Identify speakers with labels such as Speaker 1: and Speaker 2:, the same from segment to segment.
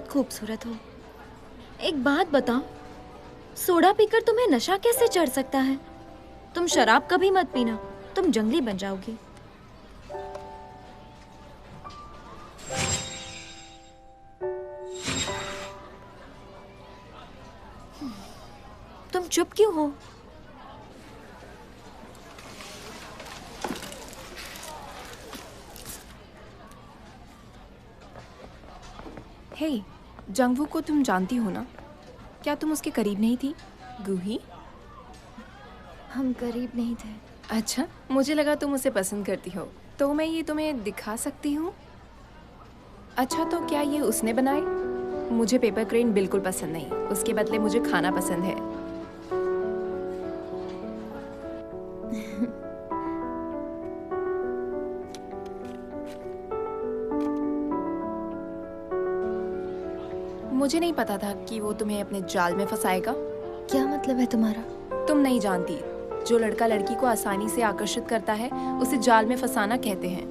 Speaker 1: बहुत खूबसूरत हो। एक बात बताओ, सोडा पीकर तुम्हें नशा कैसे चढ़ सकता है? तुम शराब कभी मत पीना, तुम जंगली बन जाओगी। तुम चुप क्यों हो?
Speaker 2: हे, जंगवू को तुम जानती हो ना? क्या तुम उसके करीब नहीं थी, गूही?
Speaker 1: हम करीब नहीं थे।
Speaker 2: अच्छा, मुझे लगा तुम उसे पसंद करती हो, तो मैं ये तुम्हें दिखा सकती हूँ। अच्छा, तो क्या ये उसने बनाए? मुझे पेपर क्रेन बिल्कुल पसंद नहीं, उसके बदले मुझे खाना पसंद है। मुझे नहीं पता था कि वो तुम्हें अपने जाल में फंसाएगा।
Speaker 1: क्या मतलब है तुम्हारा?
Speaker 2: तुम नहीं जानती, जो लड़का लड़की को आसानी से आकर्षित करता है उसे जाल में फंसाना कहते हैं।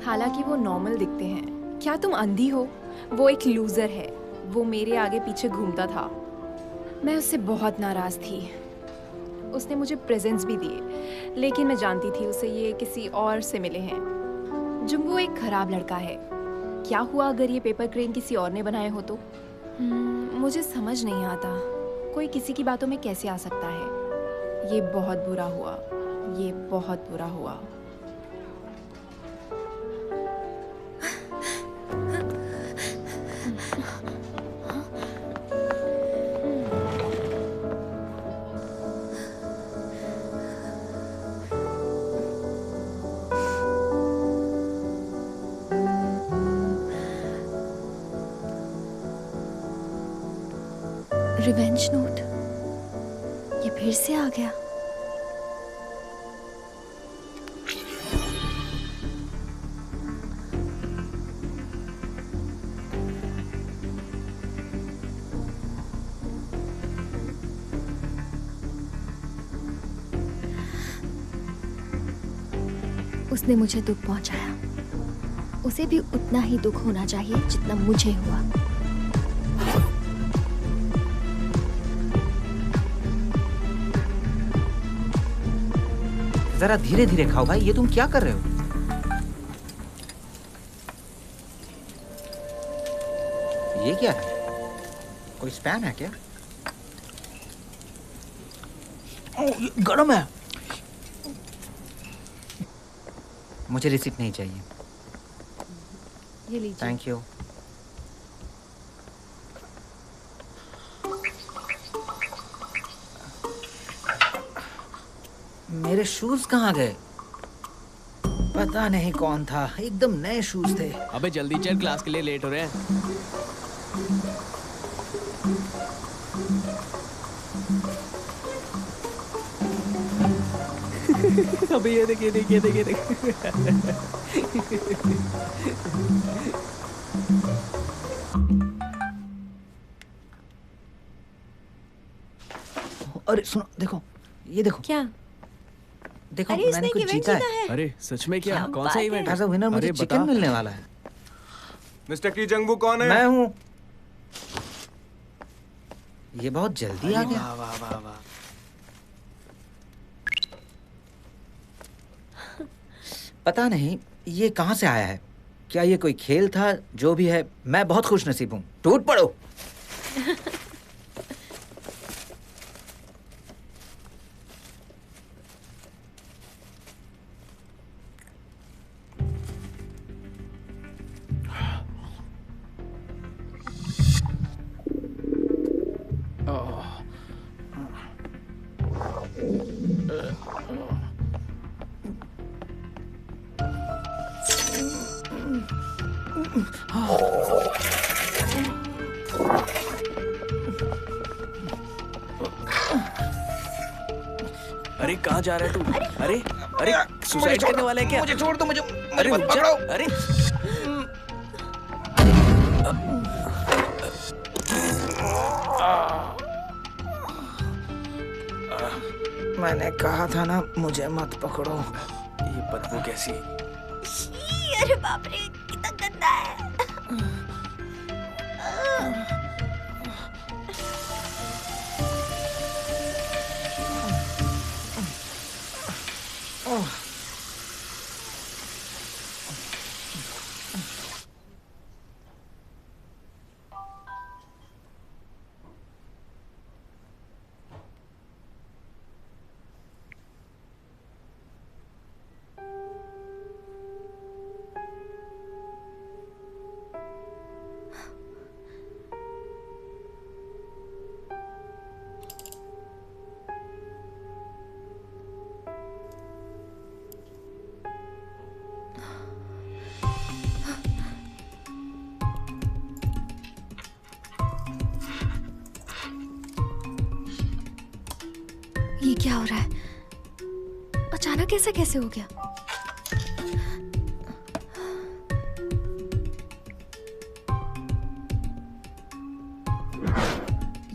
Speaker 2: हालांकि वो नॉर्मल दिखते हैं। क्या तुम अंधी हो? वो एक लूजर है। वो मेरे आगे पीछे घूमता था। मैं उससे बहुत नाराज थी। उसने मुझे प्रेजेंट्स भी दिए, लेकिन मैं जानती थी उसे ये किसी और से मिले हैं। जुंगू एक खराब लड़का है। क्या हुआ अगर ये पेपर क्रेन किसी और ने बनाए हो तो? मुझे समझ नहीं आता, कोई किसी की बातों में कैसे आ सकता है। ये बहुत बुरा हुआ, ये बहुत बुरा हुआ।
Speaker 1: रिवेंज नोट, ये फिर से आ गया। उसने मुझे दुख पहुंचाया, उसे भी उतना ही दुख होना चाहिए जितना मुझे हुआ।
Speaker 3: जरा धीरे धीरे खाओ भाई, ये तुम क्या कर रहे हो? ये क्या है? कोई स्पैम है क्या? ये गरम है। मुझे रिसिप्ट नहीं चाहिए।
Speaker 1: ये लीजिए।
Speaker 3: Thank you. मेरे शूज कहाँ गए? पता नहीं कौन था, एकदम नए शूज थे।
Speaker 4: अबे जल्दी चल, क्लास के लिए लेट हो रहे हैं। अबे ये देख, ये देख, ये देख, ये देख।
Speaker 3: अरे सुनो, देखो, ये देखो।
Speaker 1: क्या?
Speaker 3: देखो,
Speaker 1: अरे
Speaker 3: मैंने
Speaker 1: इसने
Speaker 3: कुछ
Speaker 1: इवेंट
Speaker 3: जीता
Speaker 1: जीता
Speaker 3: है।
Speaker 1: है।
Speaker 4: अरे सच में? क्या
Speaker 1: क्या
Speaker 4: कौन
Speaker 1: बात
Speaker 4: सा
Speaker 1: है?
Speaker 4: इवेंट?
Speaker 3: एज अ विनर मुझे
Speaker 4: अरे
Speaker 3: चिकन
Speaker 4: बता।
Speaker 3: मिलने वाला है।
Speaker 5: मिस्टर की जंगबू कौन है?
Speaker 3: मैं हूँ। ये बहुत जल्दी आ गया।
Speaker 4: वाह वाह वाह वाह।
Speaker 3: पता नहीं ये कहाँ से आया है। क्या ये कोई खेल था? जो भी है, मैं बहुत खुशनसीब हूँ। टूट पड़ो।
Speaker 4: अरे कहाँ जा रहा है तू? अरे अरे सुसाइड करने वाला है क्या?
Speaker 3: मुझे छोड़ दो, मुझे
Speaker 4: अरे
Speaker 3: मत
Speaker 4: रुक जा।
Speaker 3: पकड़ो।
Speaker 4: अरे
Speaker 3: मैंने कहा था ना, मुझे मत पकड़ो।
Speaker 4: ये बदबू कैसी?
Speaker 1: अरे बाप रे, कितना गंदा है। क्या हो रहा है? अचानक ऐसा कैसे हो गया?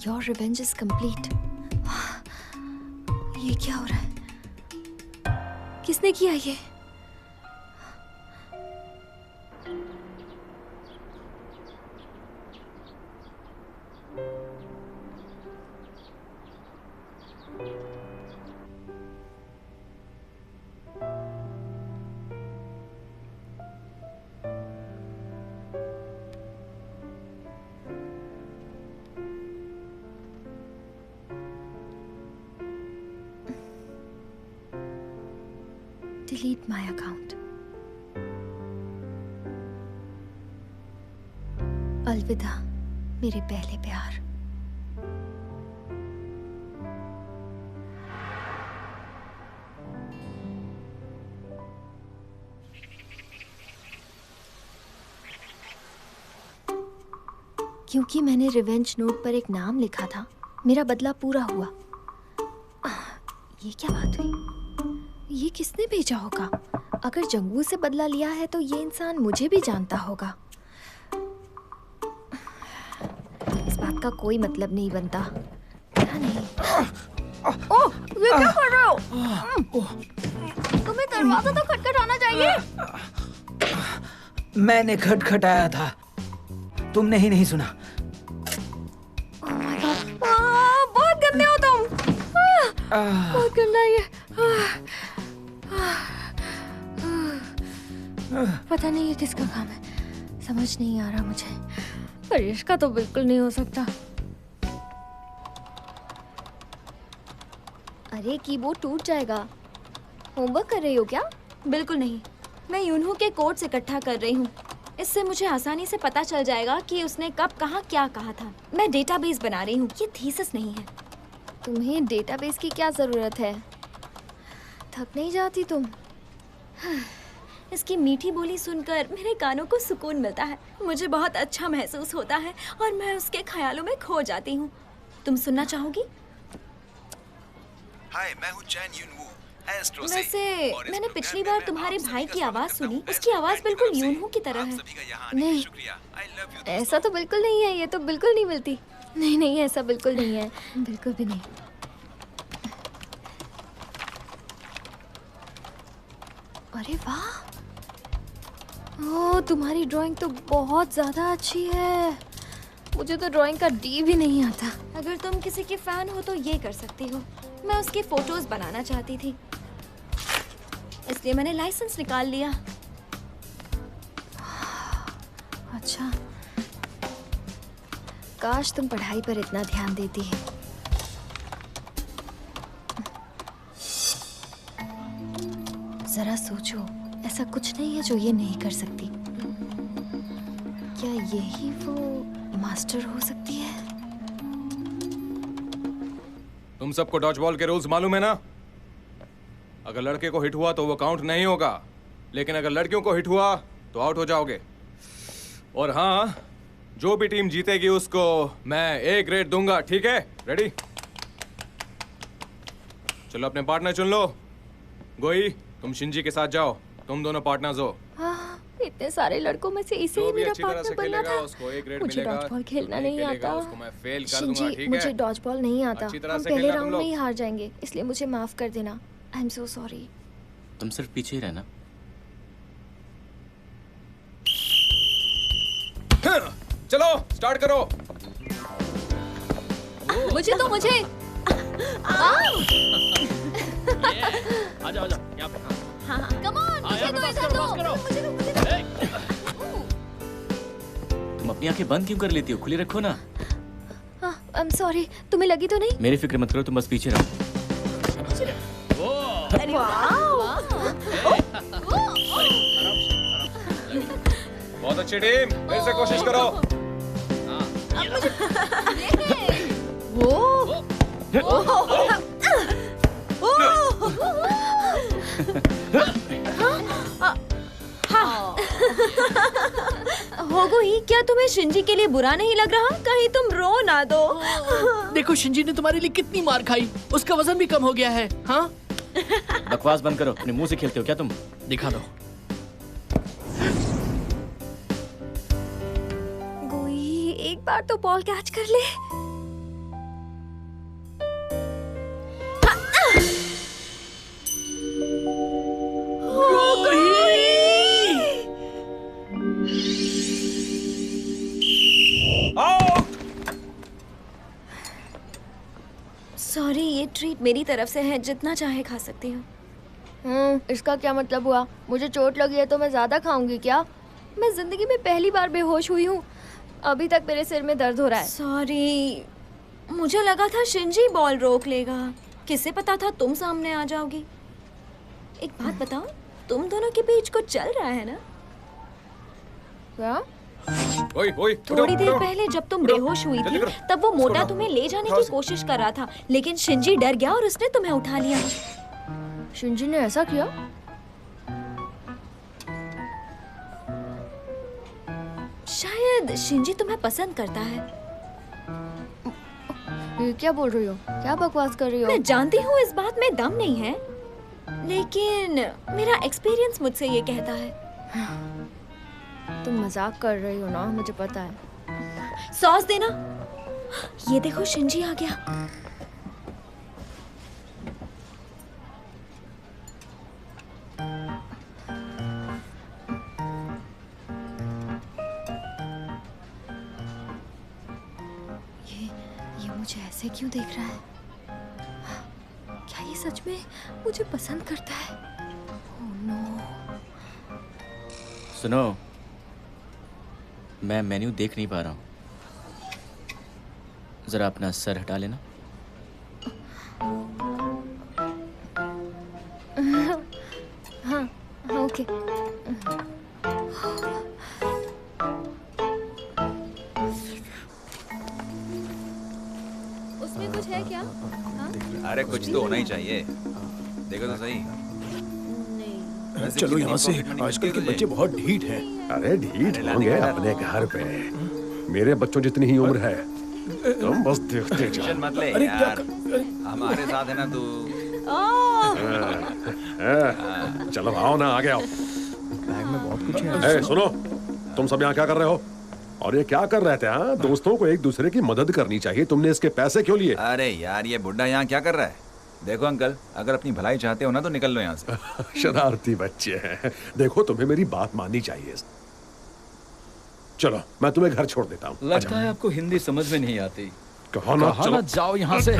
Speaker 1: Your revenge is complete. ये क्या हो रहा है? किसने किया ये? Delete my account. अलविदा मेरे पहले प्यार। क्योंकि मैंने रिवेंज नोट पर एक नाम लिखा था, मेरा बदला पूरा हुआ। ये क्या बात हुई? ये किसने भेजा होगा? अगर जंगू से बदला लिया है तो ये इंसान मुझे भी जानता होगा। इस बात का कोई मतलब नहीं बनता। क्या नहीं? ओह, ये क्या कर रहे हो? तुम्हें दरवाजा तो खटखटाना चाहिए।
Speaker 3: मैंने खटखटाया था, तुमने ही नहीं सुना।
Speaker 1: Oh my God! बहुत गंदे हो तुम। बहुत गंदा ये। पता नहीं ये किसका काम है, समझ नहीं आ रहा मुझे, पर इसका तो बिल्कुल नहीं हो सकता। अरे कीबोर्ड टूट जाएगा। होमवर्क कर रही हो क्या? बिल्कुल नहीं, मैं यूनहू के कोड्स इकट्ठा कर रही हूँ। इससे मुझे आसानी से पता चल जाएगा कि उसने कब कहाँ क्या कहा था। मैं डेटाबेस बना रही हूँ, ये थीसिस नहीं है। तुम्हें डेटाबेस की क्या जरूरत है? थक नहीं जाती तुम? इसकी मीठी बोली सुनकर मेरे कानों को सुकून मिलता है, मुझे बहुत अच्छा महसूस होता है और मैं उसके ख्यालों में खो जाती हूँ। तुम सुनना चाहोगी?
Speaker 6: हाय, मैं हूँ चैन यूनवू, एस्ट्रो से।
Speaker 1: वैसे
Speaker 6: और इस
Speaker 1: मैंने
Speaker 6: प्रोग्राम
Speaker 1: पिछली
Speaker 6: में
Speaker 1: बार
Speaker 6: मैं
Speaker 1: तुम्हारे
Speaker 6: आप
Speaker 1: भाई
Speaker 6: सभी
Speaker 1: की
Speaker 6: का
Speaker 1: आवाज
Speaker 6: स्वागत
Speaker 1: सुनी,
Speaker 6: करता हूँ।
Speaker 1: उसकी आवाज
Speaker 6: बैंड की
Speaker 1: बिल्कुल
Speaker 6: तरफ से।
Speaker 1: यूनहू की तरह
Speaker 6: आप
Speaker 1: है।
Speaker 6: सभी का यहाँ आने के लिए
Speaker 1: नहीं,
Speaker 6: शुक्रिया। I love you,
Speaker 1: ऐसा तो बिल्कुल नहीं है, ये तो बिल्कुल नहीं मिलती। नहीं नहीं, ऐसा बिल्कुल नहीं है, बिल्कुल भी नहीं। अरे वाह, ओह तुम्हारी ड्राइंग तो बहुत ज्यादा अच्छी है। मुझे तो ड्राइंग का डी भी नहीं आता। अगर तुम किसी के फैन हो तो ये कर सकती हो। मैं उसके फोटोज बनाना चाहती थी, इसलिए मैंने लाइसेंस निकाल लिया। अच्छा, काश तुम पढ़ाई पर इतना ध्यान देती। जरा सोचो, ऐसा कुछ नहीं है जो ये नहीं कर सकती। क्या यही वो मास्टर हो सकती है?
Speaker 5: तुम सबको डॉज बॉल के रूल्स मालूम है ना? अगर लड़के को हिट हुआ तो वो काउंट नहीं होगा, लेकिन अगर लड़कियों को हिट हुआ तो आउट हो जाओगे। और हाँ, जो भी टीम जीतेगी उसको मैं A ग्रेड दूंगा, ठीक है? रेडी? चलो अपने पार्टनर चुन लो। गोई, तुम शिंजी के साथ जाओ, तुम दोनों पार्टनर्स हो।
Speaker 1: हाँ, इतने सारे लड़कों में से इसे
Speaker 5: जो
Speaker 1: ही
Speaker 5: भी
Speaker 1: मेरा
Speaker 5: अच्छी तरह
Speaker 1: पार्टनर
Speaker 5: से
Speaker 1: बनना
Speaker 5: खेलेगा
Speaker 1: था।
Speaker 5: उसको A ग्रेड
Speaker 1: मुझे
Speaker 5: मिलेगा।
Speaker 1: डॉज बॉल खेलना
Speaker 5: जो
Speaker 1: नहीं
Speaker 5: खेलेगा
Speaker 1: आता।
Speaker 5: उसको मैं फेल कर
Speaker 1: शिंजी,
Speaker 5: दूंगा, ठीक
Speaker 1: मुझे
Speaker 5: है?
Speaker 1: डॉज बॉल नहीं आता।
Speaker 5: अच्छी तरह
Speaker 1: हम
Speaker 5: से
Speaker 1: पहले
Speaker 5: खेलना तुम
Speaker 1: राउंड
Speaker 5: लोग।
Speaker 1: में ही हार जाएंगे, इसलिए मुझे माफ कर देना। I am so sorry.
Speaker 4: तुम सिर्फ पीछे ही रहना।
Speaker 5: चलो स्टार्ट करो।
Speaker 2: मुझे तो मुझे
Speaker 4: आजा आजा यहाँ पे।
Speaker 1: कम ऑन, मुझे तो इधर दो। मुझे
Speaker 4: तुम अपनी आंखें बंद क्यों कर लेती हो? खुली रखो ना।
Speaker 1: आई एम सॉरी, तुम्हें लगी तो नहीं?
Speaker 4: मेरी फिक्र मत करो, तुम बस पीछे रहो।
Speaker 5: बहुत अच्छी टीम, फिर से कोशिश करो।
Speaker 1: गोगो ही, क्या तुम्हें शिंजी के लिए बुरा नहीं लग रहा? कहीं तुम रो ना दो।
Speaker 7: देखो शिंजी ने तुम्हारे लिए कितनी मार खाई, उसका वजन भी कम हो गया है। हाँ
Speaker 4: बकवास बंद करो, अपने मुंह से खेलते हो क्या तुम?
Speaker 7: दिखा दो।
Speaker 1: गोई, एक बार तो बॉल कैच कर ले। सॉरी, ये ट्रीट मेरी तरफ से है, जितना चाहे खा सकती हूँ।
Speaker 8: इसका क्या मतलब हुआ? मुझे चोट लगी है तो मैं ज्यादा खाऊंगी क्या?
Speaker 1: मैं जिंदगी में पहली बार बेहोश हुई हूँ।
Speaker 8: अभी तक मेरे सिर में दर्द हो रहा है।
Speaker 1: सॉरी, मुझे लगा था शिंजी बॉल रोक लेगा। किसे पता था तुम सामने आ जाओगी। एक बात बताओ, तुम दोनों के बीच कुछ चल रहा है ना?
Speaker 8: क्या?
Speaker 5: ओए ओए,
Speaker 1: थोड़ी देर पहले जब तुम बेहोश हुई थी, तब वो मोटा तुम्हें ले जाने की कोशिश कर रहा था, लेकिन शिंजी डर गया और उसने तुम्हें उठा लिया।
Speaker 8: शिंजी ने ऐसा किया?
Speaker 1: शायद शिंजी तुम्हें पसंद करता है।
Speaker 8: ये क्या बोल रही हो? क्या बकवास कर रही हो?
Speaker 1: मैं जानती हूँ इस बात में दम नहीं है, लेकिन मेरा एक्सपीरियंस मुझसे ये कहता है।
Speaker 8: तुम मजाक कर रही हो ना, मुझे पता है।
Speaker 1: सॉस देना। ये देखो शिंजी आ गया। ये मुझे ऐसे क्यों देख रहा है? क्या ये सच में मुझे पसंद करता है? Oh no.
Speaker 4: सुनो, मैं मेन्यू देख नहीं पा रहा हूँ, जरा अपना सर हटा लेना।
Speaker 1: हाँ, ओके। उसमें कुछ है क्या?
Speaker 6: अरे कुछ तो होना ही चाहिए, देखो तो सही।
Speaker 4: चलो यहाँ से, आजकल के बच्चे बहुत ढीठ हैं।
Speaker 9: अरे ढीठ होंगे अपने घर पे, मेरे बच्चों जितनी ही उम्र है। तुम बस देखते जाओ।
Speaker 6: मत ले यार, हमारे साथ है ना तू।
Speaker 9: चलो आओ ना, आगे आओ।
Speaker 4: बैग में बहुत कुछ है।
Speaker 9: सुनो, तुम सब यहाँ क्या कर रहे हो? और ये क्या कर रहे थे? हाँ, दोस्तों को एक दूसरे की मदद करनी चाहिए। तुमने इसके पैसे क्यों लिए?
Speaker 6: अरे यार, ये बुड्ढा यहाँ क्या कर रहा है? देखो अंकल, अगर अपनी भलाई चाहते हो ना तो निकल लो यहाँ से।
Speaker 9: शरारती बच्चे हैं। देखो, तुम्हें मेरी बात माननी चाहिए। चलो, मैं तुम्हें घर छोड़ देता हूँ।
Speaker 10: लगता है आपको हिंदी समझ में नहीं आती।
Speaker 9: कहा ना, चलो
Speaker 10: जाओ यहाँ से।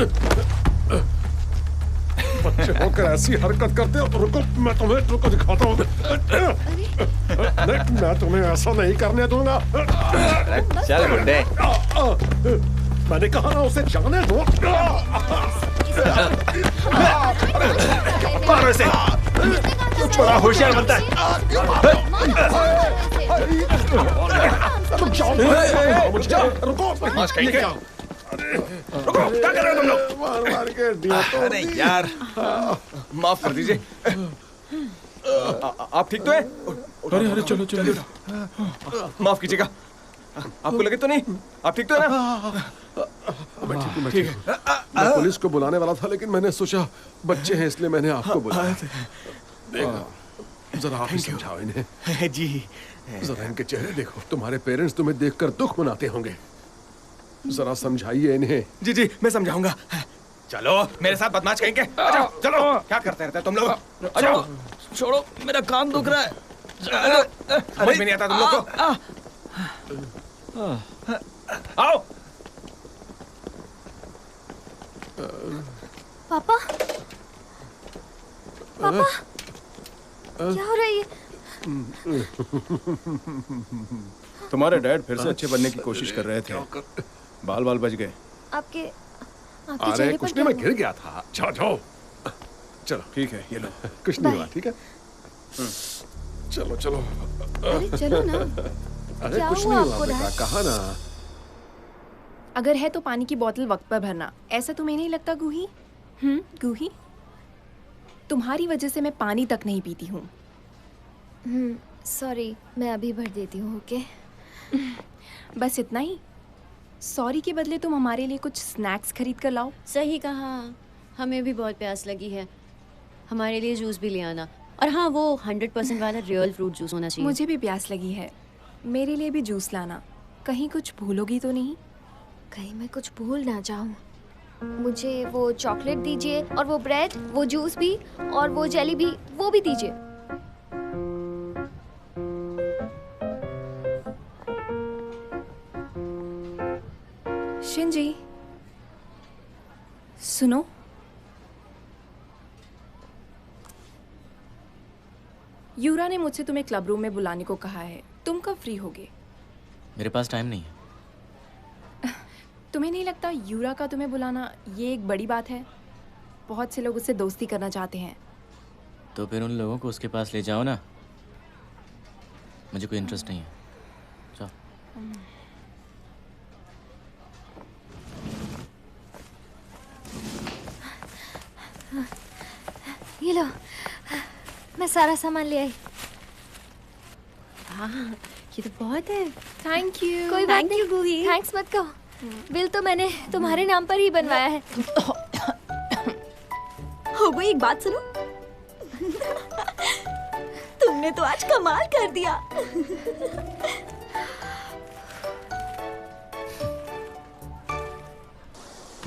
Speaker 9: बच्चे होकर ऐसी हरकत करते हो तो रुको, मैं तुम्हें रुको दिखाता हूँ। नहीं, मैं तुम्हें ऐसा नहीं करने दूंगा।
Speaker 6: चल बुड्ढे।
Speaker 9: मैंने कहा ना, उसे जाने दो।
Speaker 6: मारो इसे। तू बड़ा होशियार बनता है।
Speaker 9: तुम जाओ, मुझे रुको।
Speaker 6: रुको, क्या कर रहे हो तुम लोग?
Speaker 9: मार मार के दिया तो।
Speaker 6: अरे यार,
Speaker 5: माफ कर दीजिए। आप ठीक तो हैं?
Speaker 10: अरे अरे चलो चलो।
Speaker 5: माफ कीजिएगा। आपको लगे तो नहीं? आप ठीक तो है ना?
Speaker 9: ठीक है। मैं पुलिस को बुलाने वाला था, लेकिन मैंने सोचा बच्चे हैं इसलिए मैंने आपको बुलाया। देखो, जरा आप ही समझाओ इन्हें।
Speaker 5: जी।
Speaker 9: जरा इनके चेहरे देखो। तुम्हारे पेरेंट्स तुम्हें देखकर दुख मनाते होंगे। जरा समझाइए इन्हें।
Speaker 5: जी जी, मैं समझाऊंगा। चलो मेरे साथ बदमाश कहेंगे। अच्छा चलो, क्या करते रहते तुम लोग? अच्छा
Speaker 10: छोड़ो, मेरा कान दुख रहा है।
Speaker 5: समझ में नहीं आता तुम लोग को। आओ।
Speaker 1: पापा, पापा, क्या हो रहा है ये?
Speaker 5: तुम्हारे डैड फिर से अच्छे बनने की कोशिश कर रहे थे। बाल बाल बच गए।
Speaker 1: आपके
Speaker 9: अरे
Speaker 1: चेहरे
Speaker 9: कुछ
Speaker 1: पर
Speaker 9: नहीं, मैं
Speaker 1: क्या
Speaker 9: गिर गया था। जाओ जाओ, चलो।
Speaker 5: ठीक है, ये लो।
Speaker 9: कुछ नहीं हुआ, ठीक है। चलो चलो।
Speaker 1: अरे चलो ना।
Speaker 9: अरे
Speaker 1: क्या
Speaker 9: कुछ
Speaker 1: हुआ
Speaker 9: नहीं हुआ
Speaker 1: आपको
Speaker 9: बेटा,
Speaker 1: डैड?
Speaker 9: कहा ना।
Speaker 2: अगर है तो पानी की बोतल वक्त पर भरना। ऐसा तुम्हें नहीं लगता गूही? गूही, तुम्हारी वजह से मैं पानी तक नहीं पीती हूँ।
Speaker 1: सॉरी, मैं अभी भर देती हूँ। ओके।
Speaker 2: बस इतना ही? सॉरी के बदले तुम हमारे लिए कुछ स्नैक्स खरीद कर लाओ।
Speaker 8: सही कहा, हमें भी बहुत प्यास लगी है। हमारे लिए जूस भी ले आना। और हाँ, वो 100% वाला रियल फ्रूट जूस होना चाहिए।
Speaker 2: मुझे भी प्यास लगी है, मेरे लिए भी जूस लाना। कहीं कुछ भूलोगी तो नहीं?
Speaker 1: कहीं मैं कुछ भूल ना जाऊं। मुझे वो चॉकलेट दीजिए और वो ब्रेड, वो जूस भी और वो जेली भी, वो भी दीजिए।
Speaker 2: शिंजी, सुनो। यूरा ने मुझसे तुम्हें क्लब रूम में बुलाने को कहा है। तुम कब फ्री होगे?
Speaker 4: मेरे पास टाइम नहीं है।
Speaker 2: तुम्हें नहीं लगता यूरा का तुम्हें बुलाना ये एक बड़ी बात है? बहुत से लोग उससे दोस्ती करना चाहते हैं।
Speaker 4: तो फिर उन लोगों को उसके पास ले जाओ ना। मुझे कोई इंटरेस्ट नहीं है। जाओ।
Speaker 1: ये लो, मैं सारा सामान ले आई।
Speaker 8: हाँ, ये तो बहुत है।
Speaker 2: Thank you.
Speaker 1: कोई बात नहीं, थैंक्स मत कहो। बिल तो मैंने तुम्हारे नाम पर ही बनवाया है।
Speaker 11: हो गई, एक बात सुनो। तुमने तो आज कमाल कर दिया।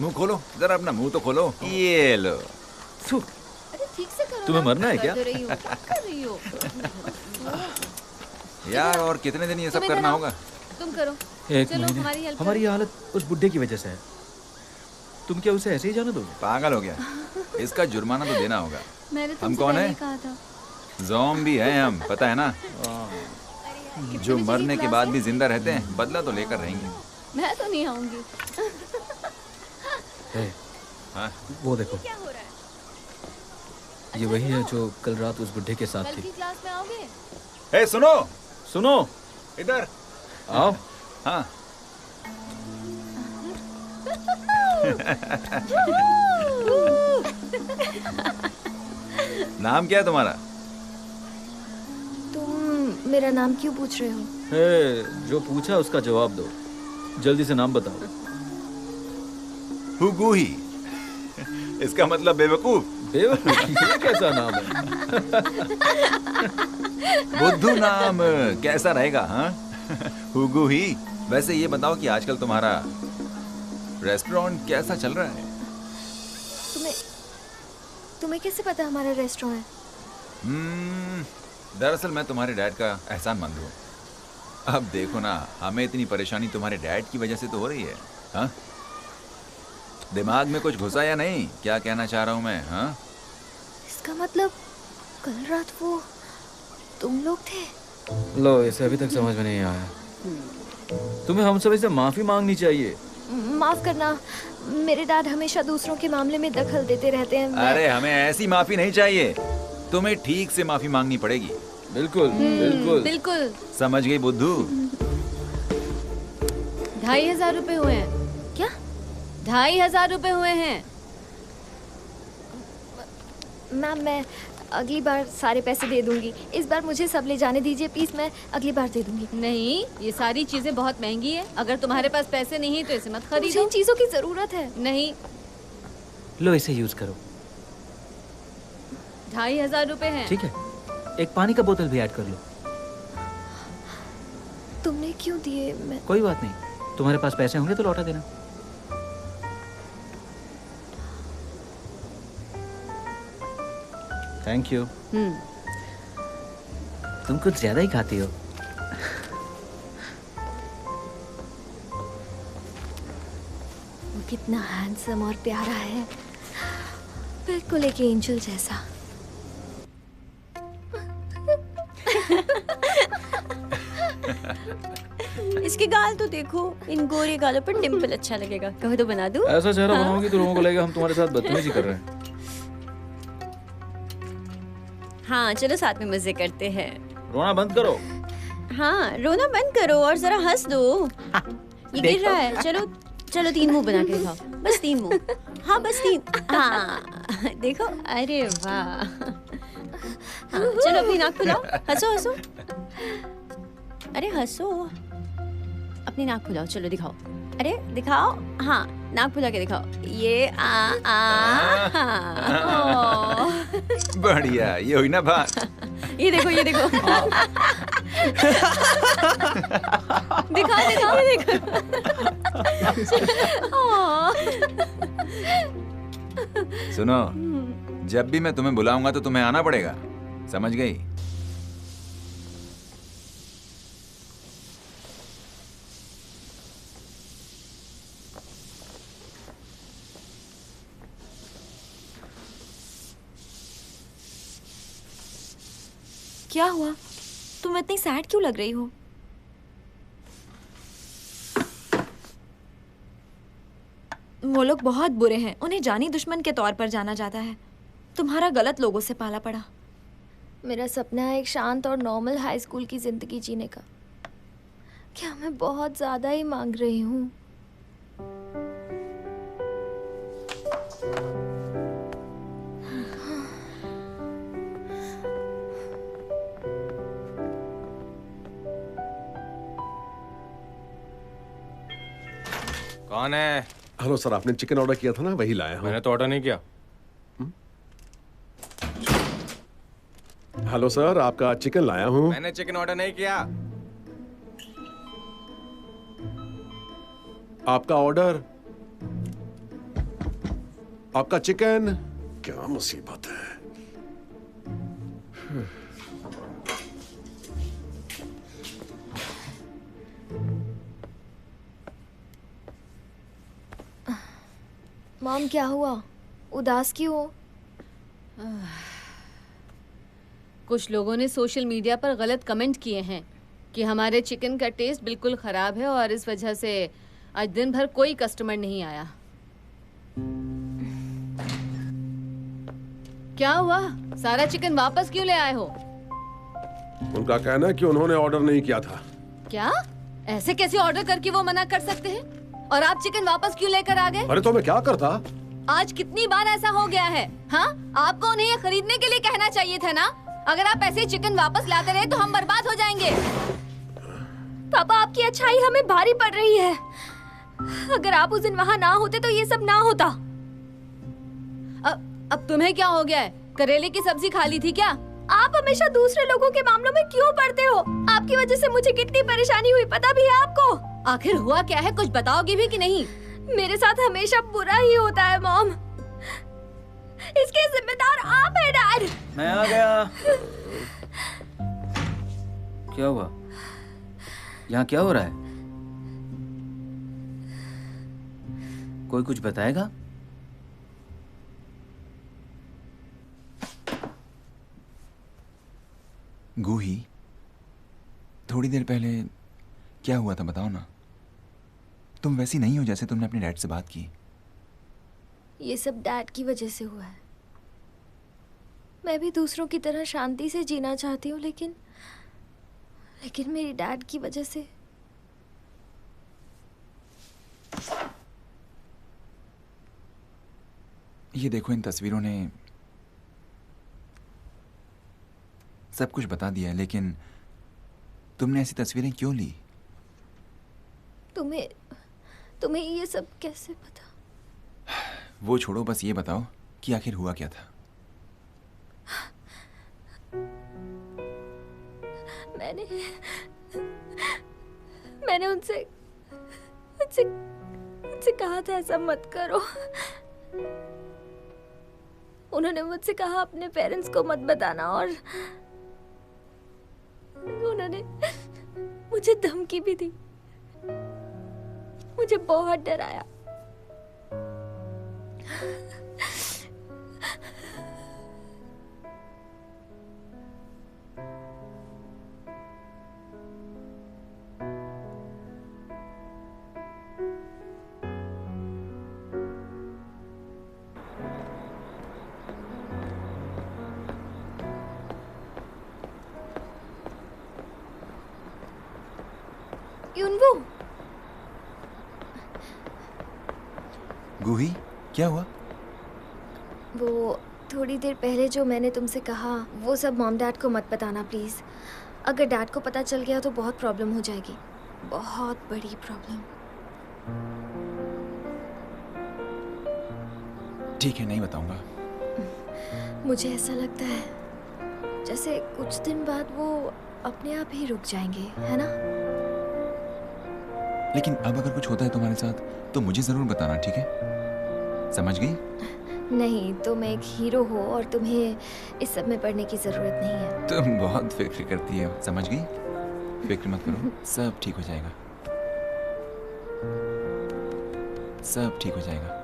Speaker 6: मुंह खोलो, जरा अपना मुंह तो खोलो। ये लो।
Speaker 8: अरे ठीक से करो।
Speaker 6: तुम्हें मरना है क्या?
Speaker 8: कर रही हो, क्या कर रही हो?
Speaker 6: यार और कितने दिन ये सब करना होगा?
Speaker 8: तुम करो।
Speaker 10: एक
Speaker 8: चलो,
Speaker 10: महीने।
Speaker 8: हमारी हेल्प
Speaker 10: हमारी ये हालत उस बुड्ढे की वजह से है। तुम क्या उसे ऐसे ही जाने दोगे?
Speaker 6: पागल हो गया। इसका जुर्माना तो देना होगा।
Speaker 8: मैंने
Speaker 6: हम
Speaker 8: तुमसे
Speaker 6: कौन
Speaker 8: पहले
Speaker 6: है?
Speaker 8: कहा था।
Speaker 6: ज़ॉम्बी हैं हम, पता है ना? जो मरने के बाद भी जिंदा रहते हैं, बदला तो लेकर रहेंगे।
Speaker 8: मैं तो नहीं आऊंगी।
Speaker 6: हाँ?
Speaker 10: वो देखो,
Speaker 8: क्या हो रहा है?
Speaker 10: ये वही है जो कल रात उस बुड्ढे के साथ
Speaker 8: कल
Speaker 10: थी।
Speaker 8: की क्लास में आओगे?
Speaker 6: ए सुनो,
Speaker 10: सुनो,
Speaker 6: इधर
Speaker 10: आओ।
Speaker 6: हाँ। नाम क्या है तुम्हारा?
Speaker 1: तुम मेरा नाम क्यों पूछ रहे हो?
Speaker 10: जो पूछा उसका जवाब दो। जल्दी से नाम बताओ।
Speaker 6: हुगूही। इसका मतलब बेवकूफ।
Speaker 10: बेवकूफ, ये कैसा नाम है?
Speaker 6: बुद्धू नाम कैसा रहेगा? हाँ, हुगूही। वैसे ये बताओ कि आजकल तुम्हारा रेस्टोरेंट कैसा चल रहा है?
Speaker 1: तुम्हें कैसे पता हमारा रेस्टोरेंट है?
Speaker 6: दरअसल मैं तुम्हारे डैड का एहसानमंद हूँ। अब देखो ना, हमें इतनी परेशानी तुम्हारे डैड की वजह से तो हो रही है। हाँ, दिमाग में कुछ घुसा या नहीं? क्या कहना चाह रहा हूँ मैं? हाँ,
Speaker 1: इसका मतलब कल रात वो तुम लोग थे?
Speaker 10: लो, इसे अभी तक समझ में नहीं आया। तुम्हें हम सभी से माफी मांगनी चाहिए।
Speaker 1: माफ करना, मेरे डैड हमेशा दूसरों के मामले में दखल देते रहते हैं।
Speaker 6: अरे हमें ऐसी माफी नहीं चाहिए, तुम्हें ठीक से माफी मांगनी पड़ेगी।
Speaker 10: बिल्कुल बिल्कुल
Speaker 8: बिल्कुल।
Speaker 6: समझ गई बुद्धू?
Speaker 8: 2500 रुपए हुए हैं।
Speaker 1: क्या?
Speaker 8: 2500 रुपए हुए हैं।
Speaker 1: मैम, मैं अगली बार सारे पैसे दे दूंगी। इस बार मुझे सब ले जाने दीजिए प्लीज, मैं अगली बार दे दूंगी।
Speaker 8: नहीं, ये सारी चीजें बहुत महंगी है। अगर तुम्हारे पास पैसे नहीं तो इसे मत
Speaker 1: मुझे
Speaker 8: खरीदो।
Speaker 1: इन चीजों की जरूरत है।
Speaker 8: नहीं,
Speaker 10: लो, इसे यूज करो।
Speaker 8: 2500 रुपए हैं।
Speaker 10: ठीक है, एक पानी का बोतल भी ऐड कर लो।
Speaker 1: तुमने क्यों दिए? मैं
Speaker 10: कोई बात नहीं, तुम्हारे पास पैसे होंगे तो लौटा देना। Thank you. तुम कुछ ज्यादा ही खाती हो।
Speaker 1: वो कितना हैंडसम और प्यारा है, बिल्कुल एक एंजल जैसा।
Speaker 11: इसके गाल तो देखो, इन गोरे गालों पर डिम्पल अच्छा लगेगा। कहो तो बना दूं?
Speaker 10: ऐसा चेहरा बनाओगी तो लोगों को लगेगा हम तुम्हारे साथ बदतमीजी कर रहे हैं।
Speaker 11: हाँ, चलो साथ में मजे करते हैं।
Speaker 10: रोना बंद करो।
Speaker 11: हाँ, रोना बंद करो और जरा हंस दो। ये गिर रहा है। चलो चलो, 3 मुंह बना के दिखाओ। बस 3 मुंह। हाँ, बस 3। हाँ, देखो। अरे वाह। हाँ, चलो अपनी नाक खुलाओ। हंसो हंसो। अरे हंसो।
Speaker 8: अपनी नाक फुलाओ, चलो दिखाओ। अरे दिखाओ, हाँ नाक फुला के दिखाओ। ये
Speaker 6: बढ़िया, ये हुई ना बात।
Speaker 8: ये देखो, ये देखो। दिखाओ दिखाओ, ये देखो।
Speaker 6: सुनो, जब भी मैं तुम्हें बुलाऊंगा तो तुम्हें आना पड़ेगा, समझ गई?
Speaker 1: क्या हुआ? तुम इतनी सैड क्यों लग रही हो? वो लोग बहुत बुरे हैं, उन्हें जानी दुश्मन के तौर पर जाना जाता है। तुम्हारा गलत लोगों से पाला पड़ा। मेरा सपना है एक शांत और नॉर्मल हाई स्कूल की जिंदगी जीने का। क्या मैं बहुत ज्यादा ही मांग रही हूँ?
Speaker 5: कौन है?
Speaker 9: हेलो सर, आपने चिकन ऑर्डर किया था ना, वही लाया हूँ।
Speaker 5: मैंने तो ऑर्डर नहीं किया।
Speaker 9: हेलो सर, आपका चिकन लाया हूँ।
Speaker 5: मैंने चिकन ऑर्डर नहीं किया।
Speaker 9: आपका ऑर्डर, आपका चिकन। क्या मुसीबत है।
Speaker 1: मॉम, क्या हुआ? उदास क्यों हो?
Speaker 8: कुछ लोगों ने सोशल मीडिया पर गलत कमेंट किए हैं कि हमारे चिकन का टेस्ट बिल्कुल ख़राब है और इस वजह से आज दिन भर कोई कस्टमर नहीं आया। क्या हुआ? सारा चिकन वापस क्यों ले आए हो?
Speaker 9: उनका कहना है कि उन्होंने ऑर्डर नहीं किया था।
Speaker 8: क्या? ऐसे कैसे ऑर्डर करके वो मना कर सकते हैं? और आप चिकन वापस क्यों लेकर आ गए?
Speaker 9: अरे तो मैं क्या करता?
Speaker 8: आज कितनी बार ऐसा हो गया है? हाँ, आपको उन्हें ये खरीदने के लिए कहना चाहिए था ना। अगर आप ऐसे चिकन वापस लाते रहे तो हम बर्बाद हो जाएंगे।
Speaker 1: पापा, आपकी अच्छाई हमें भारी पड़ रही है। अगर आप उस दिन वहाँ ना होते तो ये सब ना होता।
Speaker 8: अब तुम्हें क्या हो गया है? करेले की सब्जी खा ली थी क्या?
Speaker 1: आप हमेशा दूसरे लोगों के मामलों में क्यों पड़ते हो? आपकी वजह से मुझे कितनी परेशानी हुई, पता भी है आपको?
Speaker 8: आखिर हुआ क्या है, कुछ बताओगी भी कि नहीं?
Speaker 1: मेरे साथ हमेशा बुरा ही होता है मॉम। इसके जिम्मेदार आप हैं डैड।
Speaker 10: मैं आ गया। क्या हुआ? यहाँ क्या हो रहा है? कोई कुछ बताएगा?
Speaker 6: गूही, थोड़ी देर पहले क्या हुआ था बताओ ना। तुम वैसी नहीं हो जैसे तुमने अपने डैड से बात की।
Speaker 1: ये सब डैड की वजह से हुआ है। मैं भी दूसरों की तरह शांति से जीना चाहती हूँ, लेकिन मेरी डैड की वजह से।
Speaker 6: ये देखो, इन तस्वीरों ने सब कुछ बता दिया है, लेकिन तुमने ऐसी तस्वीरें क्यों ली?
Speaker 1: तुम्हें ये सब कैसे पता?
Speaker 6: वो छोड़ो, बस ये बताओ कि आखिर हुआ क्या था।
Speaker 1: मैंने उनसे कहा था ऐसा मत करो। उन्होंने मुझसे कहा अपने पेरेंट्स को मत बताना, और उन्होंने मुझे धमकी भी दी। मुझे बहुत डराया। युनवू,
Speaker 6: गूही, क्या हुआ?
Speaker 1: वो थोड़ी देर पहले जो मैंने तुमसे कहा, वो सब मॉम डैड को मत बताना प्लीज। अगर डैड को पता चल गया तो बहुत प्रॉब्लम हो जाएगी। बहुत बड़ी प्रॉब्लम।
Speaker 6: ठीक है, नहीं बताऊंगा।
Speaker 1: मुझे ऐसा लगता है जैसे कुछ दिन बाद वो अपने आप ही रुक जाएंगे, है ना?
Speaker 6: लेकिन अब अगर कुछ होता है तुम्हारे साथ तो मुझे जरूर बताना, ठीक है? समझ गई?
Speaker 1: नहीं, तुम एक हीरो हो और तुम्हें इस सब में पड़ने की जरूरत नहीं है।
Speaker 6: तुम बहुत फिक्र करती हो, समझ गई? फिक्र मत करो, सब ठीक हो जाएगा। सब ठीक हो जाएगा।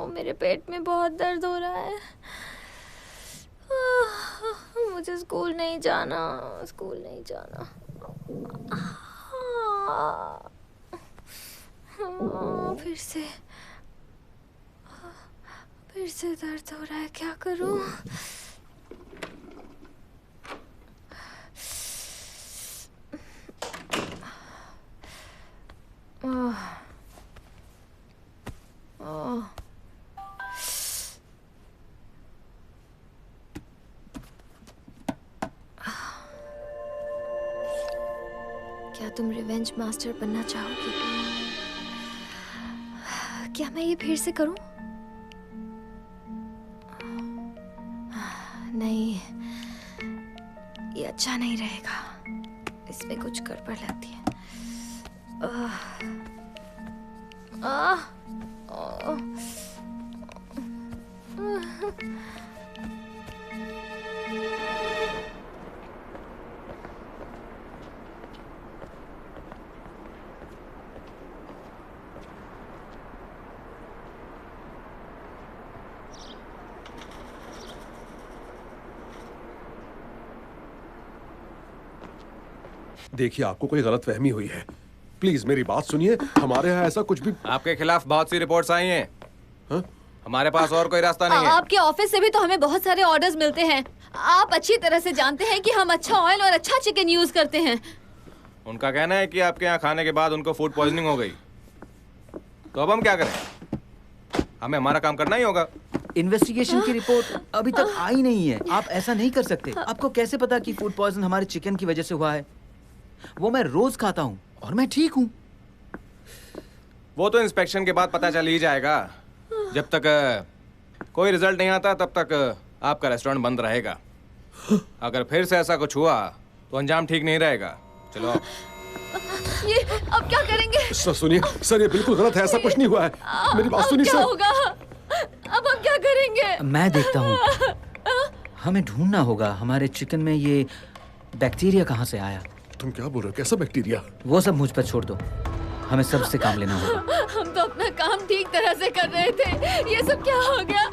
Speaker 1: मेरे पेट में बहुत दर्द हो रहा है। मुझे स्कूल नहीं जाना, स्कूल नहीं जाना। फिर से दर्द हो रहा है, क्या करूं? क्या तुम रिवेंज मास्टर बनना चाहोगी? क्या मैं ये फिर से करूं? नहीं, ये अच्छा नहीं रहेगा। इसमें कुछ गड़बड़ लगती है।
Speaker 9: देखिए, आपको कोई गलतफहमी हुई है। प्लीज मेरी बात सुनिए। हमारे यहाँ ऐसा कुछ भी।
Speaker 5: आपके खिलाफ बहुत सी रिपोर्ट्स आई हैं।
Speaker 9: हाँ?
Speaker 5: हमारे पास और कोई रास्ता नहीं है।
Speaker 8: आपके ऑफिस से भी तो हमें बहुत सारे ऑर्डर्स मिलते हैं। आप अच्छी तरह से जानते हैं कि हम अच्छा ऑयल और अच्छा चिकन यूज करते हैं।
Speaker 5: उनका कहना है कि आपके यहाँ खाने के बाद उनको फूड पॉइजनिंग हो गई। तो अब हम क्या करें? हमें हमारा काम करना ही होगा।
Speaker 3: इन्वेस्टिगेशन की रिपोर्ट अभी तक आई नहीं है। आप ऐसा नहीं कर सकते। आपको कैसे पता कि फूड पॉइजन हमारे चिकन की वजह से हुआ है? वो मैं रोज खाता हूँ और मैं ठीक हूँ।
Speaker 5: वो तो इंस्पेक्शन के बाद पता चल ही जाएगा। जब तक कोई रिजल्ट नहीं आता तब तक आपका रेस्टोरेंट बंद रहेगा। अगर फिर से ऐसा कुछ हुआ तो अंजाम ठीक नहीं रहेगा। चलो।
Speaker 8: ये अब क्या करेंगे?
Speaker 9: सर सुनिए, सर ये बिल्कुल गलत है। ऐसा कुछ नहीं हुआ है। मेरी बात सुनिए
Speaker 8: क्या
Speaker 9: सर।
Speaker 8: होगा? अब हम क्या करेंगे?
Speaker 3: मैं देखता हूँ। हमें ढूंढना होगा हमारे चिकन में ये बैक्टीरिया कहाँ से आया।
Speaker 9: तुम क्या बोल रहे हो? कैसा बैक्टीरिया?
Speaker 3: वो सब मुझ पर छोड़ दो। हमें सबसे काम लेना होगा।
Speaker 8: हम तो अपना काम ठीक तरह से कर रहे थे। ये सब क्या हो गया?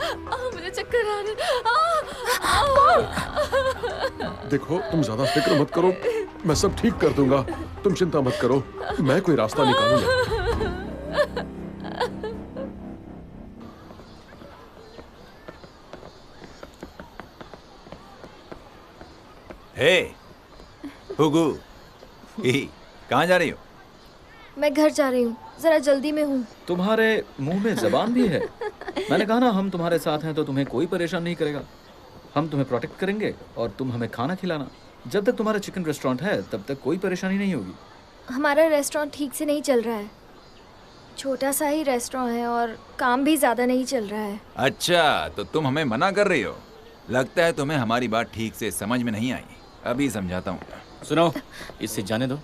Speaker 8: मुझे चक्कर आ रहे।
Speaker 9: देखो, तुम ज्यादा फिक्र मत करो। मैं सब ठीक कर दूंगा। तुम चिंता मत करो। मैं कोई रास्ता निकालूंगा।
Speaker 6: हे हुगू, कहाँ जा रही हो?
Speaker 1: मैं घर जा रही हूँ, जरा जल्दी में हूँ।
Speaker 10: तुम्हारे मुंह में जबान भी है। मैंने कहा ना, हम तुम्हारे साथ हैं तो तुम्हें कोई परेशान नहीं करेगा। हम तुम्हें प्रोटेक्ट करेंगे और तुम हमें खाना खिलाना। जब तक तुम्हारा चिकन रेस्टोरेंट है तब तक कोई परेशानी नहीं होगी।
Speaker 1: हमारा रेस्टोरेंट ठीक से नहीं चल रहा है। छोटा सा ही रेस्टोरेंट है और काम भी ज्यादा नहीं चल रहा है।
Speaker 6: अच्छा, तो तुम हमें मना कर रही हो। लगता है तुम्हें हमारी बात ठीक से समझ में नहीं आई। अभी समझाता हूँ।
Speaker 4: सुनो, इससे जाने दो,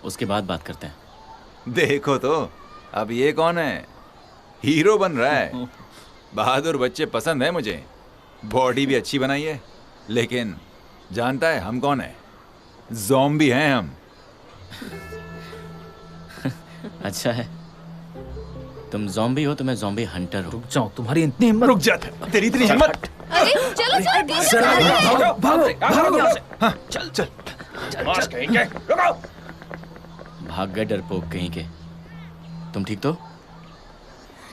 Speaker 4: उसके बाद बात करते हैं।
Speaker 6: देखो तो, अब ये कौन है? हीरो बन रहा है। बहादुर बच्चे पसंद है मुझे। बॉडी भी अच्छी बनाई है। लेकिन जानता है हम कौन है? ज़ॉम्बी हैं हम।
Speaker 4: अच्छा है, तुम ज़ॉम्बी हो तो मैं ज़ॉम्बी हंटर हूँ।
Speaker 3: रुक जाओ, तुम्हारी इतनी हिम्मत।
Speaker 6: रुक जा, तेरी इतनी हिम्मत।
Speaker 8: अरे चलो चलो,
Speaker 3: भागो भागो यहाँ से।
Speaker 6: हाँ, चल चल
Speaker 5: रुको।
Speaker 4: भाग गए डरपोक कहीं के। तुम ठीक तो?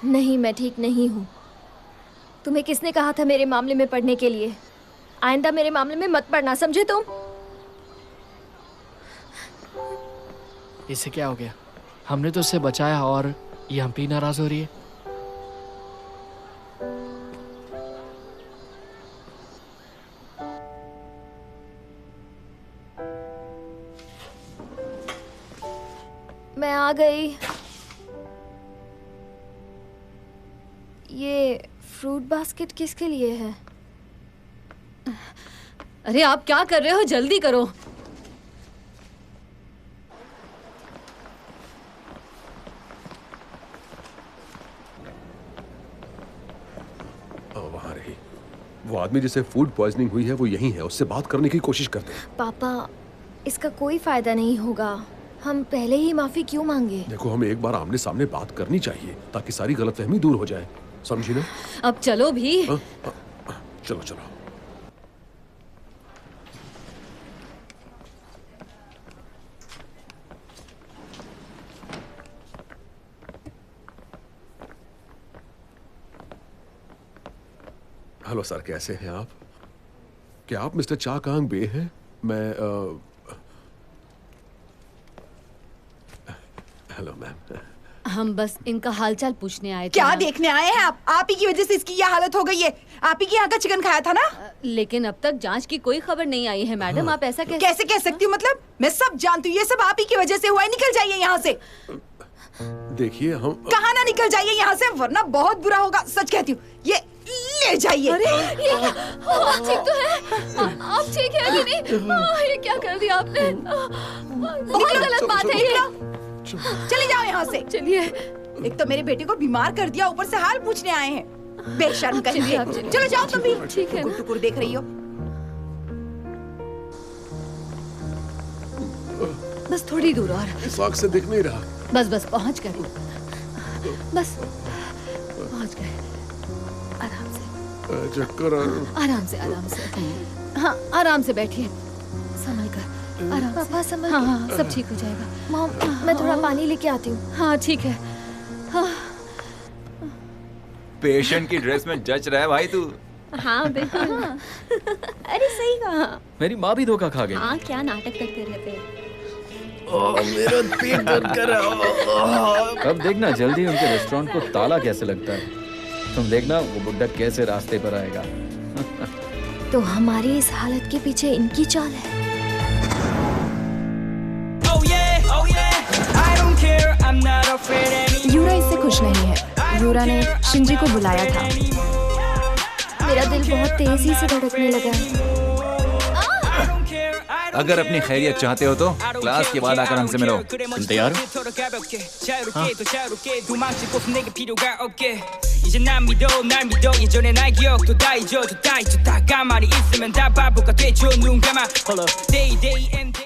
Speaker 1: नहीं, मैं ठीक नहीं हूँ। तुम्हें किसने कहा था मेरे मामले में पढ़ने के लिए? आइंदा मेरे मामले में मत पढ़ना, समझे तुम?
Speaker 7: इससे क्या हो गया? हमने तो उससे बचाया और ये हम पे नाराज हो रही है।
Speaker 1: मैं आ गई। ये फ्रूट बास्केट किसके लिए है?
Speaker 8: अरे आप क्या कर रहे हो? जल्दी करो।
Speaker 9: वहाँ रही। वो आदमी जिसे फूड पॉइजनिंग हुई है वो यही है, उससे बात करने की कोशिश करते हैं।
Speaker 1: पापा, इसका कोई फायदा नहीं होगा। हम पहले ही माफी क्यों मांगे?
Speaker 9: देखो, हमें एक बार आमने सामने बात करनी चाहिए ताकि सारी गलतफहमी दूर हो जाए, समझी ना?
Speaker 8: अब चलो भी।
Speaker 9: चलो चलो। हेलो सर, कैसे हैं आप? क्या आप मिस्टर चा कांग बे हैं? मैं हेलो मैम।
Speaker 8: हम बस इनका हालचाल पूछने आए थे।
Speaker 12: क्या देखने आए हैं आप? आप ही की वजह से इसकी ये हालत हो गई है। आप ही के यहाँ का चिकन खाया था ना?
Speaker 8: लेकिन अब तक जांच की कोई खबर नहीं आई है मैडम। आप ऐसा
Speaker 12: कैसे कह सकती हूँ? मतलब मैं सब जानती हूँ, ये सब आप ही की वजह से हुआ है। निकल जाइए यहाँ से।
Speaker 9: देखिए, हम
Speaker 12: कहाँ ना निकल जाइए यहाँ से, वरना बहुत बुरा होगा। सच कहती हूँ, ये ले जाइए।
Speaker 1: अरे आप ठीक तो है? आप ठीक है कि नहीं? ये क्या कर दिया आपने? बहुत गलत बात है ये।
Speaker 12: चले जाओ यहाँ से।
Speaker 8: चलिए।
Speaker 12: एक तो मेरे बेटे को बीमार कर दिया, ऊपर से हाल पूछने आए हैं। बेशर्म कहीं। चलो जाओ तुम भी।
Speaker 8: ठीक है।
Speaker 12: टुकुर देख रही हो।
Speaker 8: बस थोड़ी दूर और।
Speaker 9: इस आग से दिख नहीं रहा।
Speaker 8: बस बस पहुँच गए। बस पहुँच गए। आराम से।
Speaker 9: चक्कर
Speaker 8: आराम से, आराम से। हाँ, आराम से बैठिए, संभल कर। आराम से।
Speaker 1: पापा संभल।
Speaker 8: हाँ हाँ, सब ठीक हो जाएगा।
Speaker 1: मॉम, मैं थोड़ा पानी लेके आती हूँ।
Speaker 8: हाँ ठीक है। हाँ।
Speaker 6: पेशेंट की ड्रेस में जच रहा है भाई तू।
Speaker 11: हाँ बिल्कुल। अरे सही कहा।
Speaker 10: मेरी माँ भी धोखा खा गई।
Speaker 11: हाँ, क्या नाटक करते रहते हैं।
Speaker 10: मेरा पेट दर्द कर रहा है। अब देखना जल्दी उनके रेस्टोरेंट को ताला कैसे लगता है। तुम देखना वो बुड्ढा कैसे रास्ते पर आएगा।
Speaker 1: तो हमारी इस हालत के पीछे इनकी चाल है।
Speaker 2: यूरा इससे खुश नहीं है। यूरा ने शिंजी को बुलाया था।
Speaker 1: मेरा दिल बहुत तेजी से धड़कने लगा है।
Speaker 6: अगर अपनी खैरियत चाहते हो तो क्लास के बाद आकर हमसे मिलो।
Speaker 4: तुम तैयार हो?
Speaker 13: 이제 난 믿어 날 믿어 예전의 나의 기억도 다 잊어줘 다 잊었다 가만히 있으면 다 바보가 되죠 눈 감아 Day day and day